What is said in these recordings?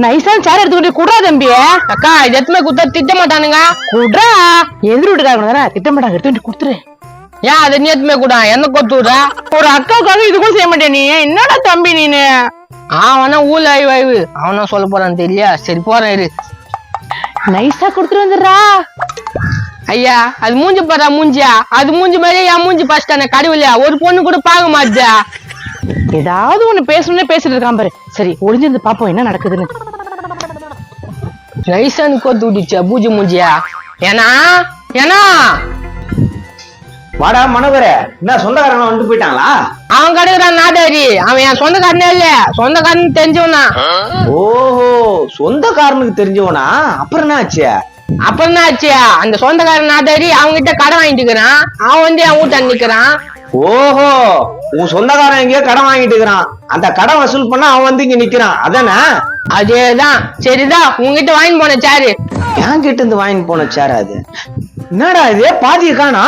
நைஸா சேர் எடுத்துக்கிட்டு குடுறா தம்பி. அக்கா இது எத்தனை குத்த திட்ட மாட்டானுங்க. குடுறா, எதிர் வீட்டுக்காரங்க தானே திட்ட மாட்டாங்க, எடுத்துக்கிட்டு குடுத்துரு. ஏன் அதை நீ எத்துமே கூட என்ன கொத்து விடுற? ஒரு அக்காவுக்காக இது கூட செய்ய மாட்டேன் நீ. என்னடா தம்பி நீனு? அவனா ஊழ ஆய்வு அவனா சொல்ல போறான்னு தெரியல. சரி போறேன் இரு. நைஸா குடுத்துட்டு வந்துடுறா. ஐயா அது மூஞ்சி பாரா மூஞ்சியா, அது மூஞ்சி மாதிரியே என் மூஞ்சி பாஸ்டானே கடவுளையா, ஒரு பொண்ணு கூட பாக்க மாட்டா. ஏதாவது ஒண்ணு பேசணும்னே பேசிட்டு இருக்கான் பாரு. சரி ஒளிஞ்சிருந்து பாப்போம் என்ன நடக்குதுன்னு. நைசான்னு கோத்து விட்டுச்சா பூஜை மூஞ்சியா. ஏன்னா ஏன்னா வாடா மனோகர, என்ன சொந்தக்காரங்க வந்து போயிட்டாங்களா? அவன் கிடைக்கிறான் நாடாரி. அவன் என் சொந்தக்காரனே இல்ல, சொந்தக்காரன் தெரிஞ்சவனா. ஓஹோ, சொந்தக்காரனுக்கு தெரிஞ்சவனா? அப்புறம் என்ன ஆச்சு? அப்புறம் என்ன ஆச்சு? அந்த சொந்தக்காரன் நாடாரி அவங்க கிட்ட கடன் வாங்கிட்டு இருக்கிறான். அவன் வந்து என் வீட்டை நிக்கிறான். ஓஹோ, உன் சொந்தக்காரன் எங்கேயோ கடன் வாங்கிட்டு இருக்கிறான். அந்த கடன் வசூல் பண்ணா அவன் வந்து இங்க நிக்கிறான், அதானே? அதேதான். சரிதான், உங்ககிட்ட வாங்கி போன சேரு. என் கிட்ட இருந்து வாங்கி போன சேர் அது. என்னடா இது பாதிய காணா?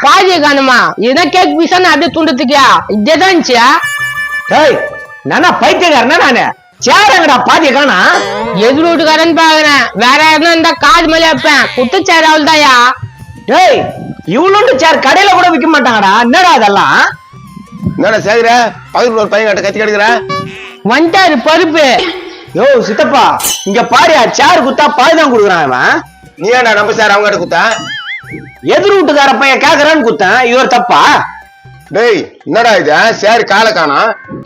பாதிய காணுமா? இதுதான் கேக் பீஸான்னு அப்படியே துண்டுத்துக்கியா? இதேதான் இருந்துச்சியா? டேய் நானா பைத்தியக்காரனா நானு? சேரங்கடா பாதிய காணா? எதிர் வீட்டுக்காரன்னு பாக்குறேன். வேற யாருன்னா இருந்தா காது மேலே வைப்பேன். குத்து சேர் அவள்தாயா. டேய் இவ்வளோண்டு சேர் கடையில கூட விற்க மாட்டாங்கடா. என்னடா அதெல்லாம்? என்னடா சேகர பக்கத்துல ஒரு பையன் கட்டி கிடக்குற? வந்துட்டாரு பருப்பு. யோ சித்தப்பா, இங்க பாரு, சேர் குத்தா பாதிதான் கொடுக்குறான் இவன். நீ ஏன்டா நம்ம சார் அவங்க கிட்ட குத்தா? எதிர் வீட்டுக்கார பையன் கேக்குறான்னு குத்தேன். இது ஒரு தப்பா? டேய் என்னடா இது சேர் காலை காணா?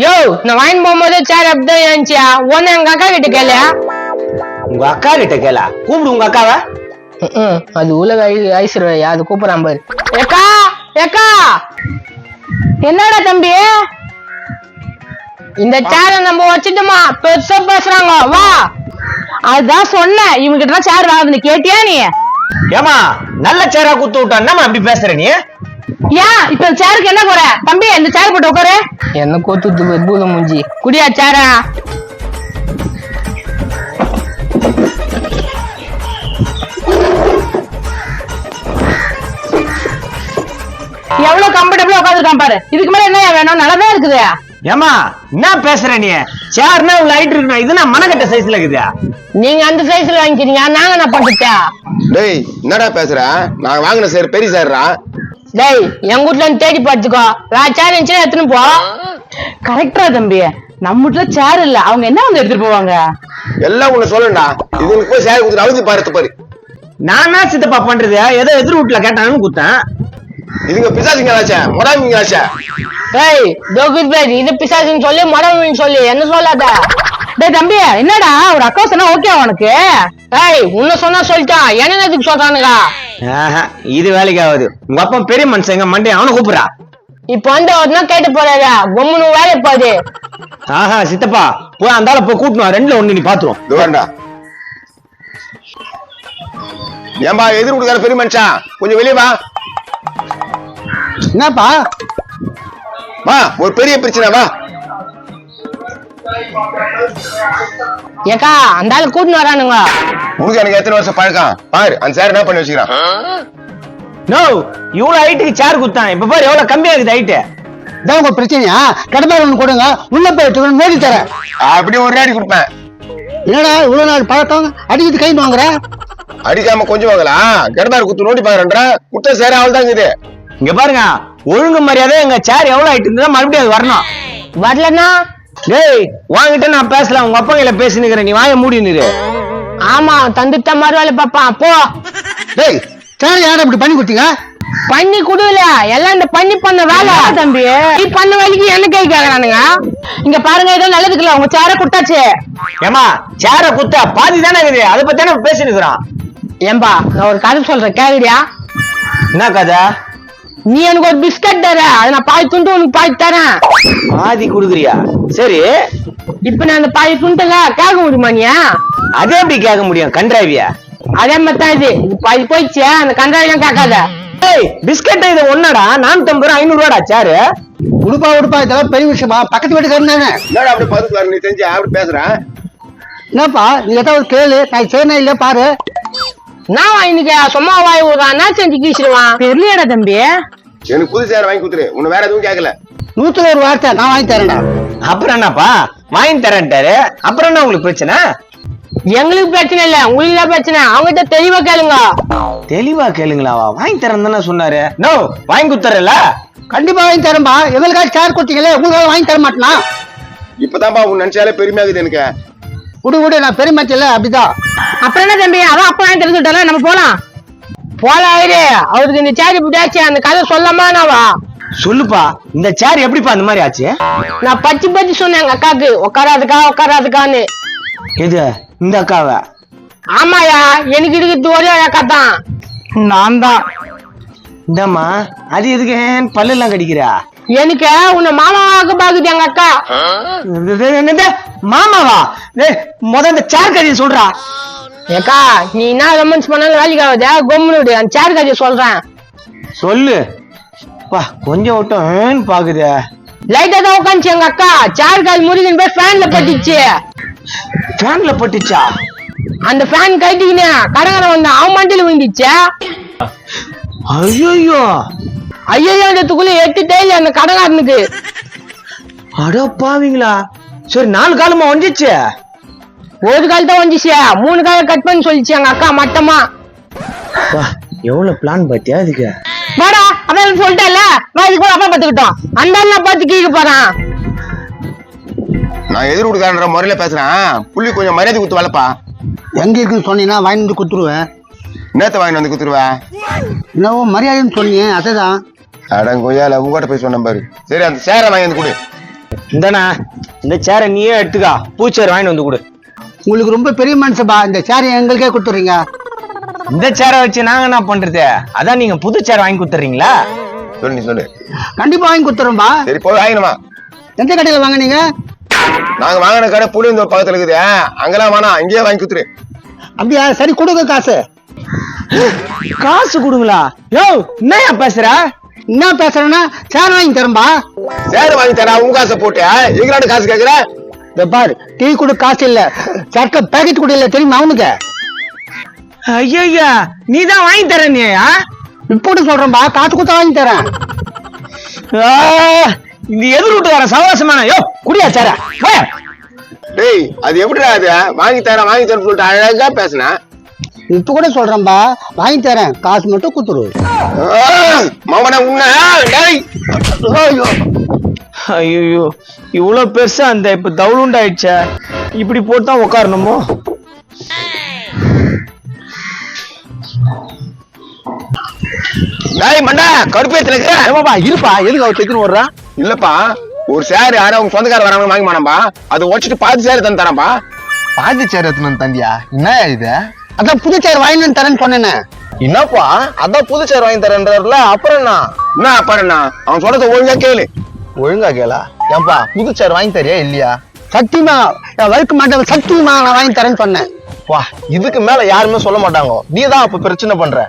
யோ நான் வாங்கி போகும்போது சேர் அப்படிதான் இருந்துச்சியா? ஒன்னு எங்க அக்கா கிட்ட கேளு. உங்க அக்கா கிட்ட கேளா? கூப்பிடு உங்க அக்காவை. அது உலக ஐஸ்வர்யா, அது கூப்பிடுறான் பாரு. ஏக்கா ஏக்கா. என்னடா தம்பி? இந்த சேரை நம்ம வச்சுட்டோமா? பெருசா பேசுறாங்க வா. அதுதான் சொன்னேன், இவங்க கிட்ட சேர் வாங்குது. கேட்டியா நீ? ஏமா நல்ல சேரா குத்து விட்டா என்னமா அப்படி பேசுற நீ? ஏன் இப்ப சேருக்கு என்ன குறை? தம்பி இந்த சேர் போட்டு உட்காரு. என்ன கோத்து பூத மூஞ்சி. குடியா சேரா. எவ்வளவு கம்ஃபர்டபுளா உட்காந்துருக்கான் பாரு. இதுக்கு மேல என்ன வேணும்? நல்லாதான் இருக்குது. ஏமா என்ன பேசுற நீ? சேர்னா உள்ள ஹைட் இருக்கணும், இது நான் மனக்கட்ட சைஸ்ல இருக்குதா? நீங்க அந்த சைஸ்ல வாங்கிக்கிறீங்க, நாங்க என்ன பண்ணிட்டா? டேய் என்னடா பேசுற? நான் வாங்கின சேர் பெரிய சேர்ரா. டேய் எங்க வீட்டுல இருந்து தேடி பார்த்துக்கோ. சேர் இருந்துச்சுன்னா எடுத்துன்னு போ. கரெக்டா தம்பி, நம்ம வீட்டுல சேர் இல்ல, அவங்க என்ன வந்து எடுத்துட்டு போவாங்க? எல்லாம் உன்னை சொல்லண்டா. இதுக்கு போய் சேர் குத்துற அவதி பாருத்து பாரு. நானா சித்தப்பா பண்றது? ஏதோ எதிர் வீட்டுல கேட்டானு குத்தேன். இதுங்க பிசாசுங்களாச்சே, முடாமிங்களாச்சே. டேய் தோகுத் பேர் இது பிசாசுன்னு சொல்லி மடமைன்னு சொல்லி என்ன சொல்லாத. டேய் தம்பி என்னடா ஒரு அக்கா சொன்னா ஓகே உனக்கு? டேய் உன்ன சொன்னா சொல்லிட்டான், என்னதுக்கு சொல்றானுங்க? இது வேலைக்கு ஆகுது. உங்க அப்பா பெரிய மனுஷங்க மண்டே அவனை கூப்பிடுறா. இப்ப வந்து ஒன்னா கேட்டு போறாரு. பொம்முனு வேலை போகுது. ஆஹா சித்தப்பா போய் அந்தால போய் கூட்டணும். ரெண்டுல ஒண்ணு நீ பாத்துரும். வேண்டா ஏன்பா எதிர் கொடுக்கார பெரிய மனுஷன், கொஞ்சம் வெளியே வா. என்னப்பா? வா, ஒரு பெரிய பிரச்சனை வா. ஏக்கா அந்த ஆளு கூட்டின்னு வரானுங்க. உனக்கு எனக்கு எத்தனை வருஷம் பழக்கம் பாரு. அந்த சேர் என்ன பண்ணி வச்சுக்கிறான்? நோ இவ்வளவு ஹைட்டுக்கு சேர் குத்தான். இப்ப பாரு எவ்வளவு கம்மியா இருக்குது ஹைட்டு. இதான் உங்க பிரச்சனையா? கடமை ஒண்ணு கொடுங்க, உள்ள போயிட்டு மோதி தரேன். அப்படி ஒரு அடி கொடுப்பேன். என்னடா இவ்வளவு நாள் பழக்கம், அடிக்கிட்டு கை வாங்குற? அடிக்காம கொஞ்சம் வாங்கலாம். கடதாரு குத்து நோண்டி பாக்குறேன்ற குத்த சேர அவள் தான் இருக்குது. இங்க பாருங்க, ஒழுங்கு மரியாதை எங்க சேர் எவ்வளவு ஹைட் இருந்தா மறுபடியும் அது வரணும். வரலன்னா டேய் வாங்கிட்ட நான் பேசலாம். உங்க அப்பா கையில பேசினுக்கிறேன், நீ வாய மூடி நிறு. ஆமா தந்துட்ட மாதிரி வேலை பாப்பான் போ. டேய் சேர் யாரும் இப்படி பண்ணி கொடுத்தீங்க? பண்ணி குடுல எல்லாம் இந்த பண்ணி பண்ண வேலை தம்பி. நீ பண்ண வேலைக்கு என்ன கை கேக்குறானுங்க? இங்க பாருங்க, ஏதோ நல்லதுக்குல உங்க சேர குட்டாச்சு. ஏமா சேர குத்தா பாதி தானே இருக்குது, அதை பத்தி தானே பேசினுக்கிறான். ஏம்பா நான் ஒரு கதை சொல்றேன் கேக்குறியா? என்ன கதை? நீ எனக்கு ஒரு பிஸ்கட் தர, அதை நான் பாதி துண்டு உனக்கு பாதி தரேன். பாதி குடுக்குறியா? சரி இப்ப நான் அந்த பாதி துண்டுல கேட்க முடியுமா நீ? அதே எப்படி கேட்க முடியும் கன்றாவியா? அதே மாதிரி தான் இது பாதி போயிடுச்சு. அந்த கண்டாவிலாம் கேட்காத. பிஸ்கட் இது ஒன்னடா 450 ரூபா 500 ரூபாடா சேரு. உடுப்பா உடுப்பா, இதெல்லாம் பெரிய விஷயமா? பக்கத்து வீட்டுக்காரன் தானே. என்னடா அப்படி பதுக்குறாரு? நீ தெரிஞ்சு அப்படி பேசுறேன். என்னப்பா நீங்க ஏதாவது கேளு, நான் செய்யணும் இல்ல பாரு. நான் இன்னைக்கு சும்மா வாய் விடுறான், நான் செஞ்சு கீச்சிடுவான். தெரியலடா தம்பி. எனக்கு புது சேர் வாங்கி குத்துரு. உன்னை வேற எதுவும் கேட்கல. 100ல ஒரு வார்த்தை நான் வாங்கி தரேன்டா. அப்புறம் என்னப்பா வாங்கி தரேன்ட்டாரு, அப்புறம் என்ன உங்களுக்கு பிரச்சனை? எங்களுக்கு பிரச்சனை இல்ல, உங்களுக்கு தான் பிரச்சனை. அவங்ககிட்ட தெளிவா கேளுங்க. தெளிவா கேளுங்களாவா? வாங்கி தரேன் தானே சொன்னாரு. நோ, வாங்கி கொடுத்துறல. கண்டிப்பா வாங்கி தரேன்பா. எங்களுக்காக சேர் கொடுத்தீங்களே, உங்களுக்காக வாங்கி தர மாட்டேனா? இப்பதான்ப்பா உன் நினைச்சாலே பெருமையாகுது எனக்கு. விடு நான் பெருமாச்சு இல்ல, அப்படிதான். அப்புறம் என்ன தம்பி, அதான் அப்பா வாங்கி தெரிஞ்சுட்டால, நம்ம போலாம். போலாம் ஆயிரு. அவருக்கு இந்த சேர் இப்படி ஆச்சு, அந்த கதை சொல்லாமா நாவா? சொல்லுப்பா, இந்த சேர் எப்படிப்பா அந்த மாதிரி ஆச்சு? நான் பச்சி சொன்னேன் எங்க அக்காக்கு, உட்காராதுக்கான்னு. எது இந்த அக்காவ? ஆமாயா, எனக்கு இருக்கிறது ஒரே அக்கா தான். நான் தான். இந்தம்மா, அது எதுக்கு பல்லு எல்லாம் கடிக்கிறா? எனக்கு உன்னை மாமாவாக்க பாக்குது எங்க அக்கா. மாமாவா? முத இந்த சேர் கதையை சொல்றா. ஏக்கா, நீ என்ன ரொமான்ஸ் பண்ணாலும் வேலைக்கு ஆகுது, கொம்முனு அந்த சேர் கதையை சொல்றேன். சொல்லு பா. கொஞ்சம் விட்டும் பாக்குது. லைட்டா தான் உட்காந்துச்சு எங்க அக்கா. சேர் கால் முருகன் போய் ஃபேன்ல பட்டுச்சு. ஃபேன்ல பட்டுச்சா? அந்த ஃபேன் கட்டிக்கினே கடங்கரை வந்த அவன் மண்டியில விழுந்துச்சு. ஐயோ ஐயோன்றதுக்குள்ள 8 டைல் அந்த கடங்காரனுக்கு. அட பாவீங்களா? சரி, 4 காலமா வந்துச்சு. ஒரு கால் தான் வந்துச்சு, 3 கால கட் பண்ணி சொல்லிச்சு எங்க அக்கா மட்டமா. எவ்வளவு பிளான் பாத்தியா அதுக்கு? வாடா, அதான் சொல்லிட்டேன்ல, வா இதுக்கு கூட அப்பா பாத்துக்கிட்டோம். அந்த ஆள் பார்த்து கேட்க போறான். நான் எதிர் வீட்டுக்காரன்ற முறையில பேசுறேன். புள்ளி கொஞ்சம் மரியாதை கொடுத்து வளப்பா. எங்க இருக்குன்னு சொன்னீங்கன்னா வாங்கி வந்து கொடுத்துருவேன். நேத்த வாங்கி வந்து கொடுத்துருவேன். என்னவோ மரியாதைன்னு சொன்னீங்க, அதுதான். அடங்க கொய்யால உங்ககிட்ட போய் சொன்ன பாரு. சரி, அந்த சேரை வாங்கி வந்து கொடு. இந்தாண்ணா, இந்த சேரை நீயே எடுத்துக்கா. பூச்சேர் வாங்கிட்டு வந்து கொடு. உங்களுக்கு ரொம்ப பெரிய மனுஷப்பா, இந்த சேரை எங்களுக்கே கொடுத்துறீங்க. இந்த சேரை வச்சு நாங்க என்ன பண்றது? அதான் நீங்க புது சேர் வாங்கி கொடுத்துறீங்களா? சொல்லு, நீ சொல்லு. கண்டிப்பா வாங்கி கொடுத்துறோம்பா. சரி, போய் வாங்கினுமா. எந்த கடையில வாங்கினீங்க? நாங்க வாங்கின கடை புளியந்தூர் பக்கத்துல இருக்குது. அங்கெல்லாம் வேணாம், இங்கேயே வாங்கி கொடுத்துரு. அப்படியா? சரி, கொடுங்க காசு. காசு கொடுங்களா? யோ, என்னையா பேசுற? என்ன பேசுறேன்னா, சேர் வாங்கி தரேன்பா. சேர் வாங்கி தரா, உங்க காசை போட்டு எங்களாண்டு காசு கேக்குற? இந்த பாரு, டீ கூட காசு இல்ல, சர்க்க பேக்கெட் கூட இல்ல, தெரியுமா அவனுக்கு? ஐயா, நீ தான் வாங்கி தர. நீயா இப்போட்டு சொல்றேன்பா, காசு கொடுத்தா வாங்கி தரேன். இந்த எதிர் வீட்டு வர சவாசமான. யோ, குடியா சேர. டேய், அது எப்படிடா? அது வாங்கி தரேன் சொல்லிட்டு அழகா பேசுனேன். இப்ப கூட சொல்றேன்பா, வாங்கி தரேன், காசு மட்டும் கொடுத்துரு. மாமனா உன்ன. டேய், ஐயோ, இவ்வளவு பெருசா அந்த இப்ப தவுளுண்டாயிடுச்ச. இப்படி போட்டுதான் உட்காரணுமோ? டேய் மண்டா, கடுப்பேத்துறக்கு. ஏமாப்பா இருப்பா, எதுக்கு அவர் தைக்கணும் வர்றான்? இல்லப்பா, ஒரு சேர் யாரும் அவங்க சொந்தக்கார வராங்க வாங்கி மானப்பா. அதை உடச்சிட்டு பாதி சேர் தந்து தரேன்ப்பா. பாதி சேர் எடுத்துன்னு தந்தியா? என்ன இது? அதான் புது சேர் வாங்கி வந்து தரேன்னு சொன்னேனே. என்னப்பா, அதான் புது சேர் வாங்கி தரேன்றாருல, அப்புறம் என்ன அப்புறம் என்ன? அவன் சொல்றத ஒழுங்கா கேளு. ஒழுங்கா கேளா? ஏன்பா, புது சேர் வாங்கி தரியா இல்லையா? சத்தியமா நான் வழுக்க மாட்டேன், சத்தியமா நான் வாங்கி தரேன்னு சொன்னேன். வா, இதுக்கு மேல யாருமே சொல்ல மாட்டாங்க. நீ தான் அப்ப பிரச்சனை பண்ற.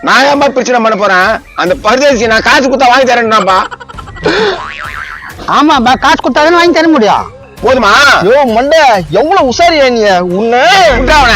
நான் ஏன்பா பிரச்சனை பண்ண போறேன்? அந்த பரதேசி நான் காசு கொடுத்தா வாங்கி தரேன்டாப்பா. ஆமாப்பா, காசு கொடுத்தாதானே வாங்கி தர முடியும். போதுமா? யோ மண்டை, எவ்வளவு உசாரியா நீ? உன்ன விட்டா அவன.